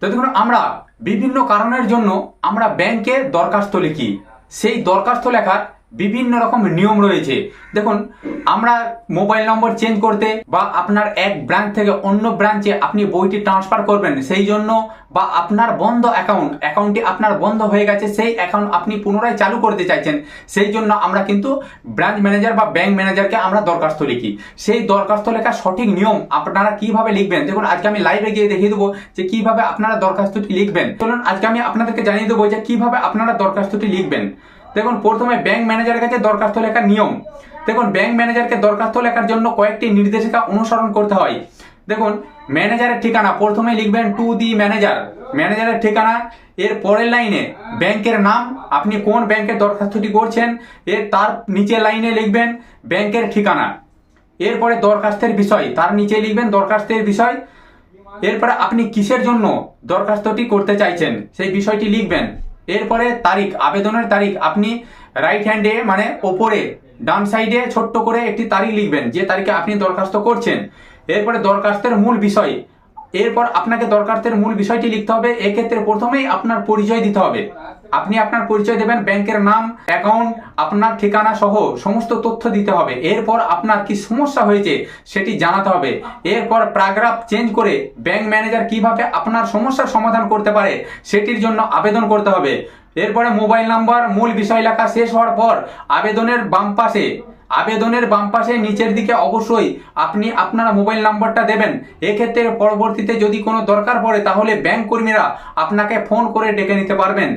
তো দেখুন, আমরা বিভিন্ন কারণের জন্য আমরা ব্যাংকে দরখাস্ত লিখি। সেই দরখাস্ত লেখার বিভিন্ন রকম নিয়ম রয়েছে। দেখুন, আমরা মোবাইল নম্বর চেঞ্জ করতে বা আপনার এক ব্রাঞ্চ থেকে অন্য ব্রাঞ্চে আপনি বইটি ট্রান্সফার করবেন, সেই জন্য বা আপনার বন্ধ অ্যাকাউন্টটি আপনার বন্ধ হয়ে গেছে, সেই অ্যাকাউন্ট আপনি পুনরায় চালু করতে চাইছেন, সেই জন্য আমরা কিন্তু ব্রাঞ্চ ম্যানেজার বা ব্যাংক ম্যানেজারকে আমরা দরখাস্ত লিখি। সেই দরখাস্ত লেখার সঠিক নিয়ম আপনারা কিভাবে লিখবেন, দেখুন আজকে আমি লাইভে গিয়ে দেখিয়ে দেবো যে কিভাবে আপনারা দরখাস্তটি লিখবেন। চলুন আজকে আমি আপনাদেরকে জানিয়ে দেবো যে কিভাবে আপনারা দরখাস্তটি লিখবেন। দেখুন, প্রথমে ব্যাংক ম্যানেজারের কাছে দরখাস্ত লেখার নিয়ম। দেখুন, ব্যাংক ম্যানেজারকে দরখাস্ত লেখার জন্য কয়েকটি নির্দেশিকা অনুসরণ করতে হয়। দেখুন, ম্যানেজারের ঠিকানা প্রথমে লিখবেন টু দি ম্যানেজার, ম্যানেজারের ঠিকানা। এর পরের লাইনে ব্যাংকের নাম, আপনি কোন ব্যাংকে দরখাস্তটি করছেন এর তার নিচের লাইনে লিখবেন ব্যাংকের ঠিকানা। এরপরে দরখাস্তের বিষয়, তার নিচে লিখবেন দরখাস্তের বিষয়। এরপরে আপনি কিসের জন্য দরখাস্তটি করতে চাইছেন সেই বিষয়টি লিখবেন। এরপরে তারিখ, আবেদনের তারিখ আপনি রাইট হ্যান্ডে মানে ওপরে ডান সাইডে ছোট্ট করে একটি তারিখ লিখবেন যে তারিখে আপনি দরখাস্ত করছেন। এরপরে দরখাস্তের মূল বিষয়, এরপর আপনাকে দরখাস্তের মূল বিষয়টি লিখতে হবে। এক্ষেত্রে প্রথমেই আপনার পরিচয় দিতে হবে। আপনি আপনার পরিচয় দেবেন, ব্যাংকের নাম, অ্যাকাউন্ট, আপনার ঠিকানা সহ সমস্ত তথ্য দিতে হবে। এরপর আপনার কি সমস্যা হয়েছে সেটি জানাতে হবে। এরপর প্যারাগ্রাফ চেঞ্জ করে ব্যাংক ম্যানেজার কিভাবে আপনার সমস্যার সমাধান করতে পারে সেটির জন্য আবেদন করতে হবে। এরপরে মোবাইল নাম্বার, মূল বিষয় লেখা শেষ হওয়ার পর আবেদনের বাম পাশে নিচের দিকে অবশ্যই আপনি আপনার মোবাইল নাম্বারটা দেবেন। এক্ষেত্রে পরবর্তীতে যদি কোনো দরকার পড়ে তাহলে ব্যাংক কর্মীরা আপনাকে ফোন করে ডেকে নিতে পারবেন।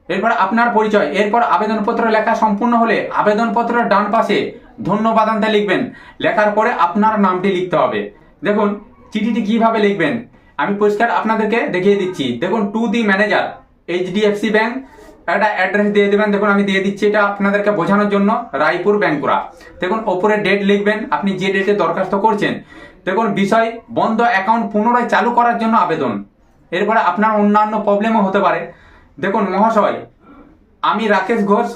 এরপর আপনার পরিচয়। এরপর আবেদনপত্র লেখা সম্পূর্ণ হলে আবেদনপত্রের ডান পাশে ধন্যবাদান্তে লিখবেন। লেখার পরে আপনার নামটি লিখতে হবে। দেখুন, চিঠিটি কিভাবে লিখবেন আমি পরিষ্কার আপনাদেরকে দেখিয়ে দিচ্ছি। দেখুন, to the manager, HDFC bank, একটা অ্যাড্রেস দিয়ে দেবেন। দেখুন আমি দিয়ে দিচ্ছি, এটা আপনাদেরকে বোঝানোর জন্য, রায়পুর বাঁকুড়া। দেখুন ওপরে ডেট লিখবেন, আপনি যে ডেটে দরখাস্ত করছেন। দেখুন বিষয়, বন্ধ অ্যাকাউন্ট পুনরায় চালু করার জন্য আবেদন। এরপরে আপনার অন্যান্য প্রবলেমও হতে পারে। দেখুন মহাশয়, আমি রাকেশ ঘোষ,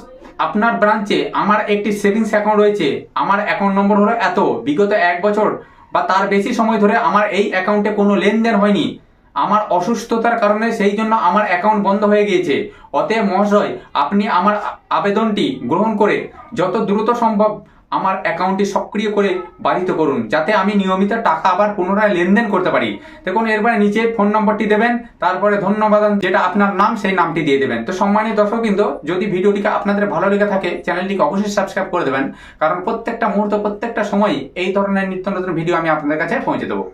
আপনার ব্রাঞ্চে আমার একটি সেভিংস অ্যাকাউন্ট রয়েছে। আমার অ্যাকাউন্ট নম্বর হলো এত, বিগত 1 বছর বা তার বেশি সময় ধরে আমার এই অ্যাকাউন্টে কোনো লেনদেন হয়নি। আমার অসুস্থতার কারণে সেই জন্য আমার অ্যাকাউন্ট বন্ধ হয়ে গিয়েছে। অতএব মহাশয়, আপনি আমার আবেদনটি গ্রহণ করে যত দ্রুত সম্ভব আমার অ্যাকাউন্টটি সক্রিয় করে বাধিত করুন, যাতে আমি নিয়মিত টাকা আবার পুনরায় লেনদেন করতে পারি। দেখুন এরপরে নিচে ফোন নম্বরটি দেবেন, তারপরে ধন্যবাদ যেটা আপনার নাম সেই নামটি দিয়ে দেবেন। তো সম্মানিত দর্শক, কিন্তু যদি ভিডিওটিকে আপনাদের ভালো লেগে থাকে চ্যানেলটিকে অবশ্যই সাবস্ক্রাইব করে দেবেন, কারণ প্রত্যেকটা মুহূর্ত প্রত্যেকটা সময় এই ধরনের নিত্য নতুন ভিডিও আমি আপনাদের কাছে পৌঁছে দেবো।